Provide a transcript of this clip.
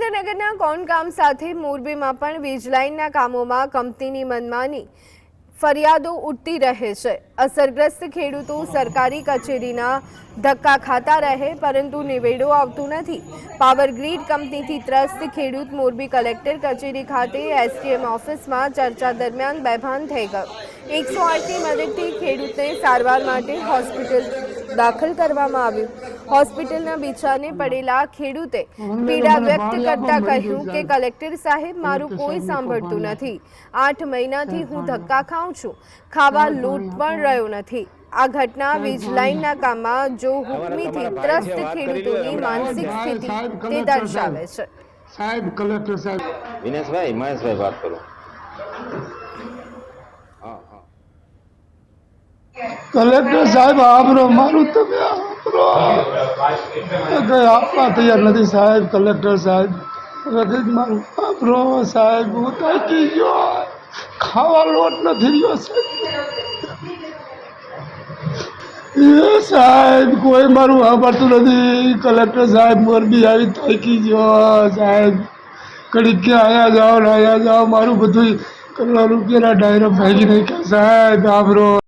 સુરેન્દ્રનગરના કોણકામ સાથે મોરબીમાં પણ વીજ લાઇનના કામોમાં કંપનીની મનમાની ફરિયાદો ઉઠતી રહે છે। અસરગ્રસ્ત ખેડૂતો સરકારી કચેરીના ધક્કા ખાતા રહે પરંતુ નિવેડો આવતો નથી। પાવર ગ્રીડ કંપનીથી ત્રસ્ત ખેડૂત મોરબી કલેક્ટર કચેરી ખાતે એસડીએમ ઓફિસમાં ચર્ચા દરમિયાન બેભાન થઈ ગયો। 108ની મદદથી ખેડૂતને સારવાર માટે હોસ્પિટલ દાખલ કરવામાં આવ્યું। હોસ્પિટલના બિછાને પડેલા ખેડૂતે પીડા વ્યક્ત કરતા કહ્યું કે કલેક્ટર સાહેબ મારું કોઈ સાંભળતું નથી। 8 મહિનાથી હું ધક્કા ખાઉં છું, ખાવા લોટ પણ રહ્યો નથી। આ ઘટના વીજ લાઇનના કામમાં જો હુકમીથી ત્રસ્ત ખેડૂતોની માનસિક સ્થિતિ તે દર્શાવે છે। સાહેબ કલેક્ટર સાહેબ વિનેશભાઈ મહેશભાઈ વાત કરું। કલેક્ટર સાહેબ આપરો મારું તમે આપરો આપવા તૈયાર નથી સાહેબ। કલેક્ટર સાહેબ રગત મારું આપરો સાહેબ હું થાકી ગયો, ખાવા લોટ નથી રહ્યો સાહેબ। સાહેબ કોઈ મારું સાંભળતું નથી। કલેક્ટર સાહેબ મોરબી આવી થાકી ગયો સાહેબ। ઘડીક કે આયા જાઓ ને આયા જાઓ, મારું બધું કરોડો રૂપિયાના ડાયરો ભાગી નાખ્યા સાહેબ આપરો।